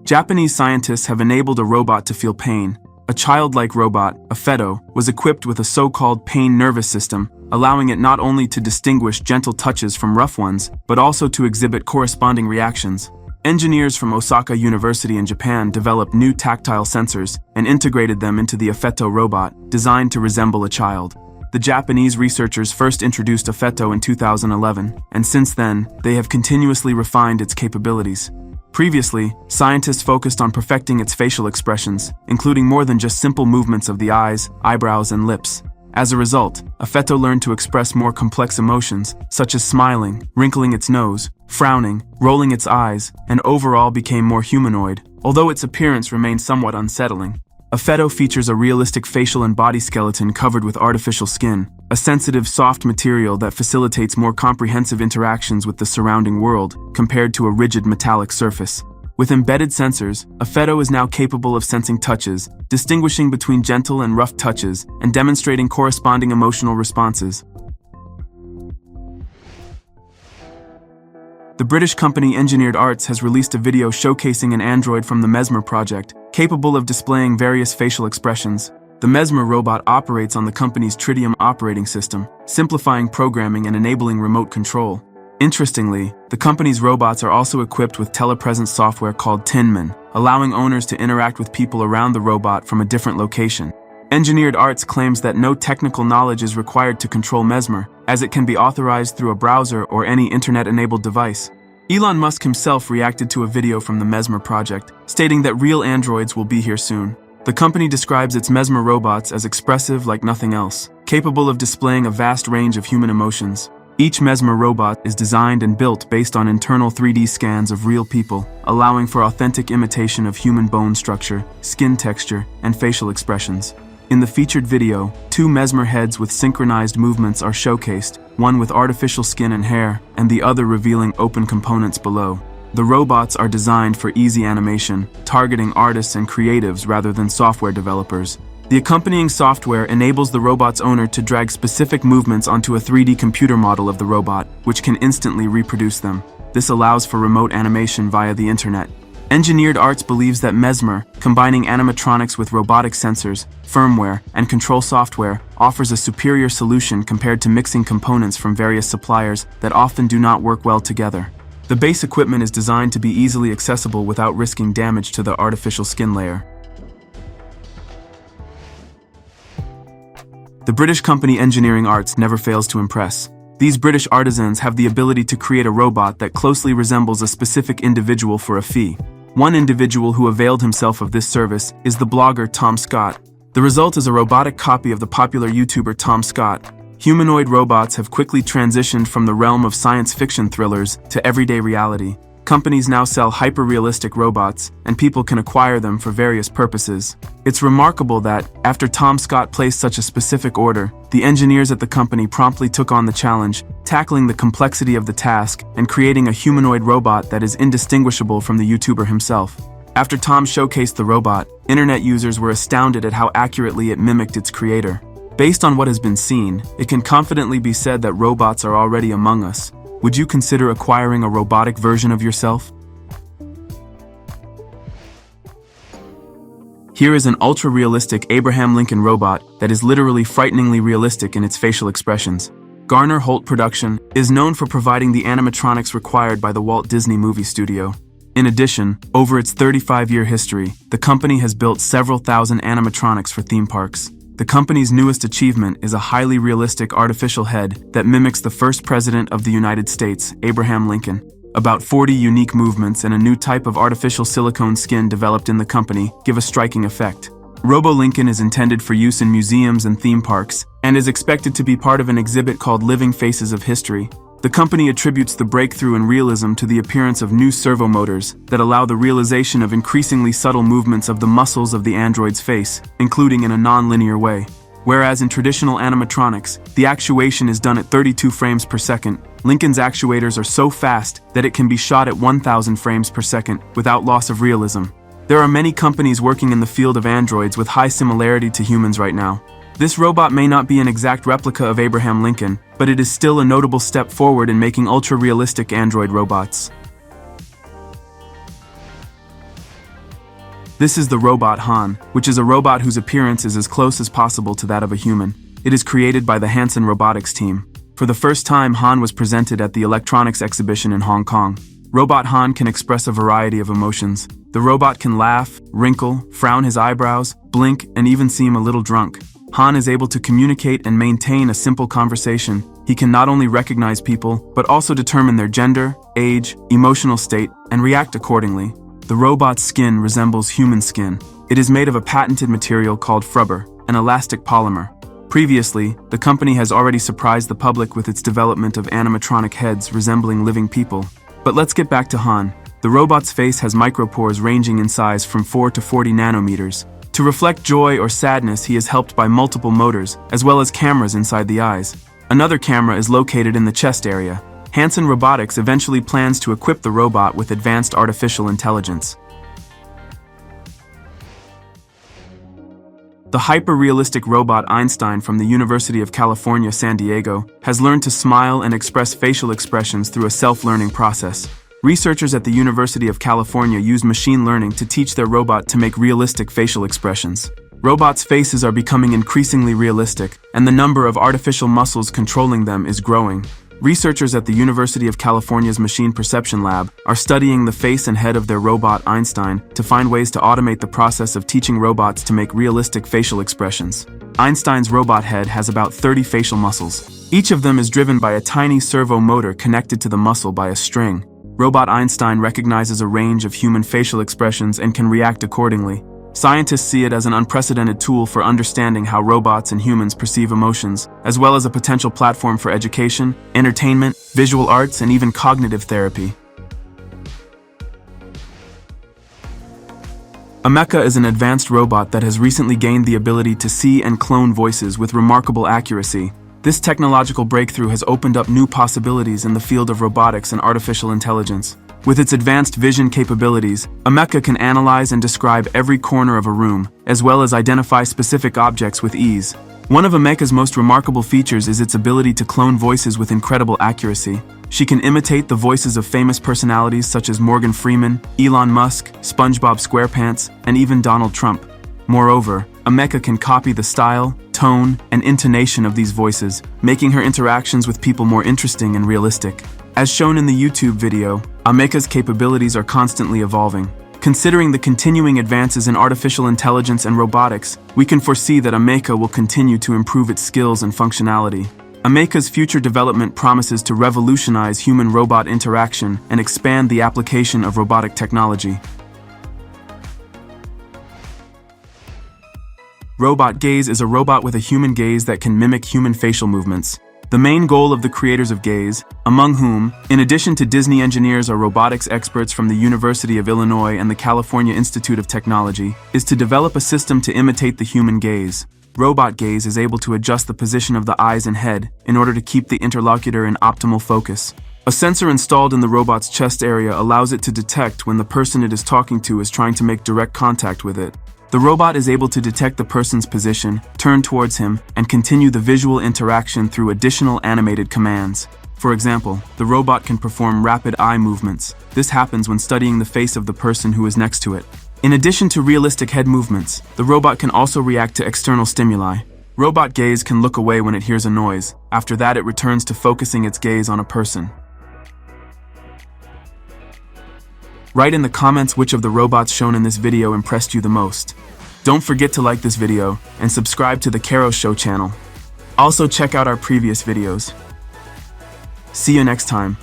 Japanese scientists have enabled a robot to feel pain. A childlike robot, a feto, was equipped with a so-called pain nervous system, allowing it not only to distinguish gentle touches from rough ones, but also to exhibit corresponding reactions. Engineers from Osaka University in Japan developed new tactile sensors and integrated them into the Feto robot, designed to resemble a child. The Japanese researchers first introduced Feto in 2011, and since then, they have continuously refined its capabilities. Previously, scientists focused on perfecting its facial expressions, including more than just simple movements of the eyes, eyebrows, and lips. As a result, Feto learned to express more complex emotions, such as smiling, wrinkling its nose, frowning, rolling its eyes, and overall became more humanoid, although its appearance remained somewhat unsettling. Feto features a realistic facial and body skeleton covered with artificial skin, a sensitive, soft material that facilitates more comprehensive interactions with the surrounding world compared to a rigid metallic surface. With embedded sensors, Feto is now capable of sensing touches, distinguishing between gentle and rough touches, and demonstrating corresponding emotional responses. The British company Engineered Arts has released a video showcasing an android from the Mesmer project, capable of displaying various facial expressions. The Mesmer robot operates on the company's Tritium operating system, simplifying programming and enabling remote control. Interestingly, the company's robots are also equipped with telepresence software called Tinman, allowing owners to interact with people around the robot from a different location. Engineered Arts claims that no technical knowledge is required to control Mesmer, as it can be authorized through a browser or any internet-enabled device. Elon Musk himself reacted to a video from the Mesmer project, stating that real androids will be here soon. The company describes its Mesmer robots as expressive like nothing else, capable of displaying a vast range of human emotions. Each Mesmer robot is designed and built based on internal 3D scans of real people, allowing for authentic imitation of human bone structure, skin texture, and facial expressions. In the featured video, two Mesmer heads with synchronized movements are showcased, one with artificial skin and hair, and the other revealing open components below. The robots are designed for easy animation, targeting artists and creatives rather than software developers. The accompanying software enables the robot's owner to drag specific movements onto a 3D computer model of the robot, which can instantly reproduce them. This allows for remote animation via the internet. Engineered Arts believes that Mesmer, combining animatronics with robotic sensors, firmware, and control software, offers a superior solution compared to mixing components from various suppliers that often do not work well together. The base equipment is designed to be easily accessible without risking damage to the artificial skin layer. The British company Engineering Arts never fails to impress. These British artisans have the ability to create a robot that closely resembles a specific individual for a fee. One individual who availed himself of this service is the blogger Tom Scott. The result is a robotic copy of the popular YouTuber Tom Scott. Humanoid robots have quickly transitioned from the realm of science fiction thrillers to everyday reality. Companies now sell hyper-realistic robots, and people can acquire them for various purposes. It's remarkable that, after Tom Scott placed such a specific order, the engineers at the company promptly took on the challenge, tackling the complexity of the task and creating a humanoid robot that is indistinguishable from the YouTuber himself. After Tom showcased the robot, internet users were astounded at how accurately it mimicked its creator. Based on what has been seen, it can confidently be said that robots are already among us. Would you consider acquiring a robotic version of yourself? Here is an ultra-realistic Abraham Lincoln robot that is literally frighteningly realistic in its facial expressions. Garner Holt Production is known for providing the animatronics required by the Walt Disney Movie Studio. In addition, over its 35-year history, the company has built several thousand animatronics for theme parks. The company's newest achievement is a highly realistic artificial head that mimics the first president of the United States, Abraham Lincoln. About 40 unique movements and a new type of artificial silicone skin developed in the company give a striking effect. Robo-Lincoln is intended for use in museums and theme parks, and is expected to be part of an exhibit called Living Faces of History. The company attributes the breakthrough in realism to the appearance of new servo motors that allow the realization of increasingly subtle movements of the muscles of the android's face, including in a non-linear way. Whereas in traditional animatronics, the actuation is done at 32 frames per second, Lincoln's actuators are so fast that it can be shot at 1,000 frames per second without loss of realism. There are many companies working in the field of androids with high similarity to humans right now. This robot may not be an exact replica of Abraham Lincoln, but it is still a notable step forward in making ultra-realistic android robots. This is the robot Han, which is a robot whose appearance is as close as possible to that of a human. It is created by the Hanson Robotics team. For the first time, Han was presented at the electronics exhibition in Hong Kong. Robot Han can express a variety of emotions. The robot can laugh, wrinkle, frown his eyebrows, blink, and even seem a little drunk. Han is able to communicate and maintain a simple conversation. He can not only recognize people, but also determine their gender, age, emotional state, and react accordingly. The robot's skin resembles human skin. It is made of a patented material called frubber, an elastic polymer. Previously, the company has already surprised the public with its development of animatronic heads resembling living people. But let's get back to Han. The robot's face has micropores ranging in size from 4 to 40 nanometers. To reflect joy or sadness, he is helped by multiple motors, as well as cameras inside the eyes. Another camera is located in the chest area. Hanson Robotics eventually plans to equip the robot with advanced artificial intelligence. The hyper-realistic robot Einstein from the University of California, San Diego, has learned to smile and express facial expressions through a self-learning process. Researchers at the University of California use machine learning to teach their robot to make realistic facial expressions. Robots' faces are becoming increasingly realistic, and the number of artificial muscles controlling them is growing. Researchers at the University of California's Machine Perception Lab are studying the face and head of their robot Einstein to find ways to automate the process of teaching robots to make realistic facial expressions. Einstein's robot head has about 30 facial muscles. Each of them is driven by a tiny servo motor connected to the muscle by a string. Robot Einstein recognizes a range of human facial expressions and can react accordingly. Scientists see it as an unprecedented tool for understanding how robots and humans perceive emotions, as well as a potential platform for education, entertainment, visual arts, and even cognitive therapy. Acha is an advanced robot that has recently gained the ability to see and clone voices with remarkable accuracy. This technological breakthrough has opened up new possibilities in the field of robotics and artificial intelligence. With its advanced vision capabilities, Acha can analyze and describe every corner of a room, as well as identify specific objects with ease. One of Acha's most remarkable features is its ability to clone voices with incredible accuracy. She can imitate the voices of famous personalities such as Morgan Freeman, Elon Musk, SpongeBob SquarePants, and even Donald Trump. Moreover, Acha can copy the style, tone, and intonation of these voices, making her interactions with people more interesting and realistic. As shown in the YouTube video, Acha's capabilities are constantly evolving. Considering the continuing advances in artificial intelligence and robotics, we can foresee that Acha will continue to improve its skills and functionality. Acha's future development promises to revolutionize human-robot interaction and expand the application of robotic technology. Robot Gaze is a robot with a human gaze that can mimic human facial movements. The main goal of the creators of Gaze, among whom, in addition to Disney engineers, are robotics experts from the University of Illinois and the California Institute of Technology, is to develop a system to imitate the human gaze. Robot Gaze is able to adjust the position of the eyes and head in order to keep the interlocutor in optimal focus. A sensor installed in the robot's chest area allows it to detect when the person it is talking to is trying to make direct contact with it. The robot is able to detect the person's position, turn towards him, and continue the visual interaction through additional animated commands. For example, the robot can perform rapid eye movements. This happens when studying the face of the person who is next to it. In addition to realistic head movements, the robot can also react to external stimuli. Robot Gaze can look away when it hears a noise. After that, it returns to focusing its gaze on a person. Write in the comments which of the robots shown in this video impressed you the most. Don't forget to like this video and subscribe to the Karo Show channel. Also check out our previous videos. See you next time.